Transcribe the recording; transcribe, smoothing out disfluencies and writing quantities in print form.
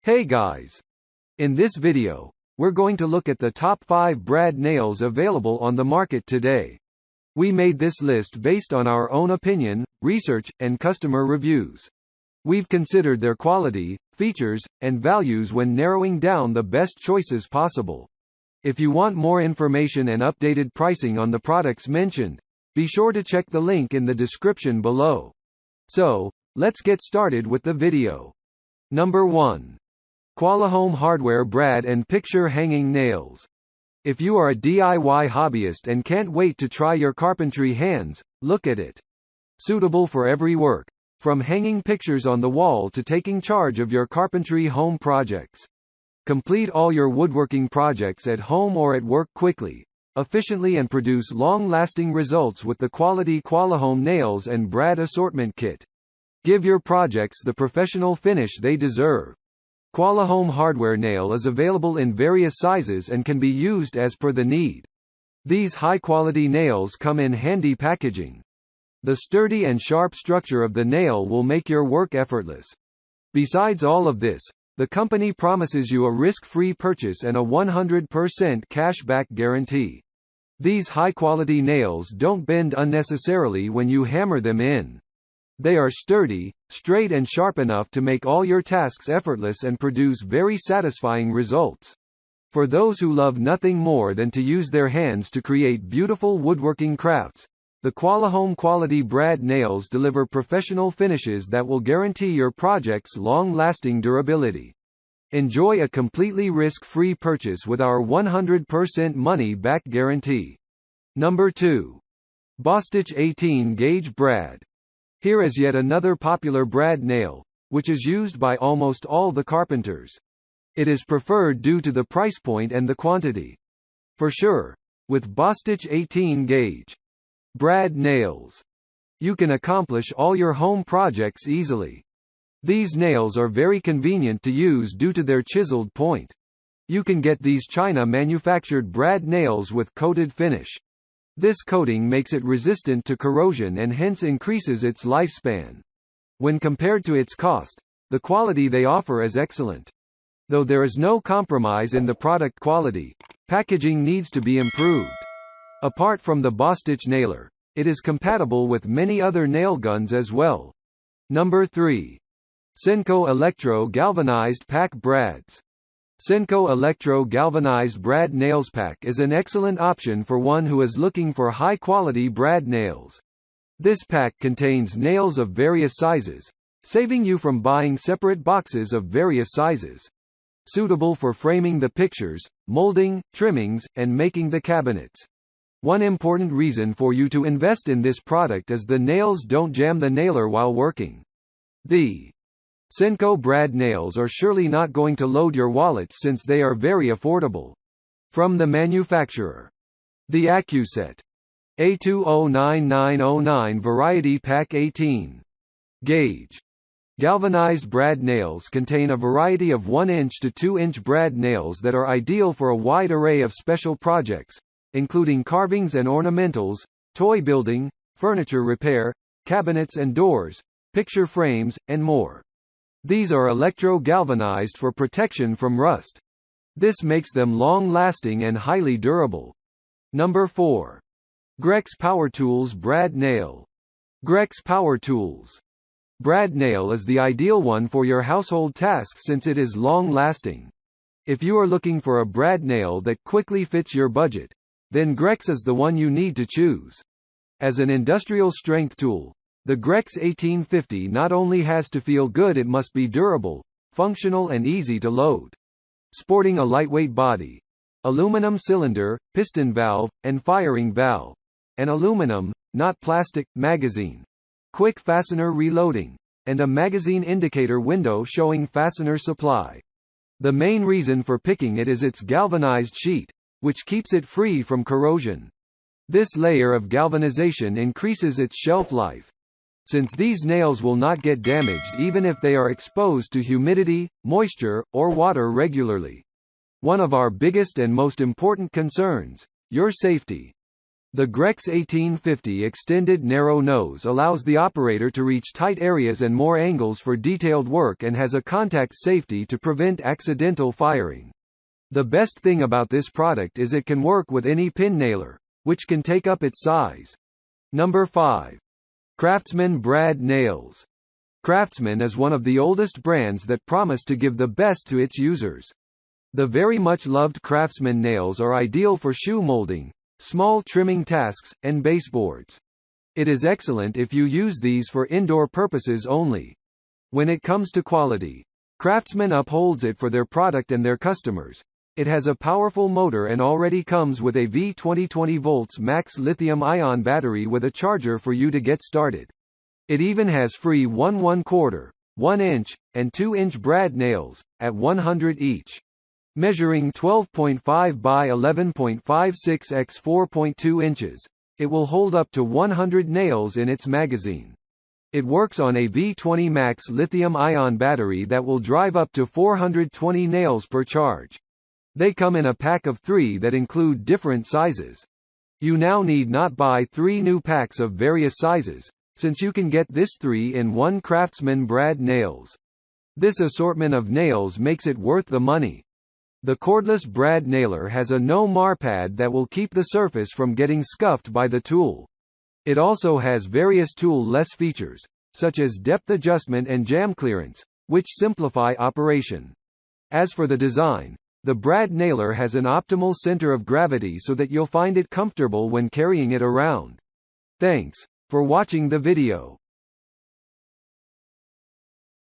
Hey guys! In this video, we're going to look at the top 5 brad nails available on the market today. We made this list based on our own opinion, research, and customer reviews. We've considered their quality, features, and values when narrowing down the best choices possible. If you want more information and updated pricing on the products mentioned, be sure to check the link in the description below. So, let's get started with the video. Number 1. Qualahome Hardware Brad and Picture Hanging Nails. If you are a DIY hobbyist and can't wait to try your carpentry hands, look at it. Suitable for every work, from hanging pictures on the wall to taking charge of your carpentry home projects. Complete all your woodworking projects at home or at work quickly, efficiently, and produce long-lasting results with the quality Qualahome Nails and Brad Assortment Kit. Give your projects the professional finish they deserve. Qualahome hardware nail is available in various sizes and can be used as per the need. These high-quality nails come in handy packaging. The sturdy and sharp structure of the nail will make your work effortless. Besides all of this, the company promises you a risk-free purchase and a 100% cash-back guarantee. These high-quality nails don't bend unnecessarily when you hammer them in. They are sturdy, straight, and sharp enough to make all your tasks effortless and produce very satisfying results. For those who love nothing more than to use their hands to create beautiful woodworking crafts, the Qualahome quality brad nails deliver professional finishes that will guarantee your project's long-lasting durability. Enjoy a completely risk-free purchase with our 100% money-back guarantee. Number 2. Bostitch 18 Gauge Brad. Here is yet another popular brad nail, which is used by almost all the carpenters. It is preferred due to the price point and the quantity. For sure, with Bostitch 18 Gauge Brad nails, you can accomplish all your home projects easily. These nails are very convenient to use due to their chiseled point. You can get these China-manufactured brad nails with coated finish. This coating makes it resistant to corrosion and hence increases its lifespan. When compared to its cost, the quality they offer is excellent. Though there is no compromise in the product quality, packaging needs to be improved. Apart from the Bostitch nailer, it is compatible with many other nail guns as well. Number 3. Senco Electro Galvanized Pack Brads. Senco Electro Galvanized Brad Nails Pack is an excellent option for one who is looking for high-quality brad nails. This pack contains nails of various sizes, saving you from buying separate boxes of various sizes. Suitable for framing the pictures, molding, trimmings, and making the cabinets. One important reason for you to invest in this product is the nails don't jam the nailer while working. The Senco brad nails are surely not going to load your wallets since they are very affordable. From the manufacturer. The AccuSet A209909 Variety Pack 18 Gauge Galvanized brad nails contain a variety of 1-inch to 2-inch brad nails that are ideal for a wide array of special projects, including carvings and ornamentals, toy building, furniture repair, cabinets and doors, picture frames, and more. These are electro-galvanized for protection from rust. This makes them long-lasting and highly durable. Number 4. Grex Power Tools Brad Nail. Grex Power Tools Brad Nail is the ideal one for your household tasks since it is long-lasting. If you are looking for a brad nail that quickly fits your budget, then Grex is the one you need to choose. As an industrial strength tool, the Grex 1850 not only has to feel good, it must be durable, functional, and easy to load. Sporting a lightweight body, aluminum cylinder, piston valve, and firing valve, an aluminum, not plastic, magazine, quick fastener reloading, and a magazine indicator window showing fastener supply. The main reason for picking it is its galvanized sheet, which keeps it free from corrosion. This layer of galvanization increases its shelf life. Since these nails will not get damaged even if they are exposed to humidity, moisture, or water regularly. One of our biggest and most important concerns, your safety. The Grex 1850 extended narrow nose allows the operator to reach tight areas and more angles for detailed work and has a contact safety to prevent accidental firing. The best thing about this product is it can work with any pin nailer, which can take up its size. Number 5. Craftsman Brad Nails. Craftsman is one of the oldest brands that promise to give the best to its users. The very much loved Craftsman nails are ideal for shoe molding, small trimming tasks, and baseboards. It is excellent if you use these for indoor purposes only. When it comes to quality, Craftsman upholds it for their product and their customers. It has a powerful motor and already comes with a V20 volts max lithium-ion battery with a charger for you to get started. It even has free 1 1/4, 1 inch, and 2 inch brad nails, at 100 each. Measuring 12.5 by 11.56 x 4.2 inches, it will hold up to 100 nails in its magazine. It works on a V20 max lithium-ion battery that will drive up to 420 nails per charge. They come in a pack of 3 that include different sizes. You now need not buy 3 new packs of various sizes, since you can get this 3-in-1 Craftsman Brad nails. This assortment of nails makes it worth the money. The cordless brad nailer has a no-mar pad that will keep the surface from getting scuffed by the tool. It also has various tool-less features, such as depth adjustment and jam clearance, which simplify operation. As for the design, the brad nailer has an optimal center of gravity so that you'll find it comfortable when carrying it around. Thanks for watching the video.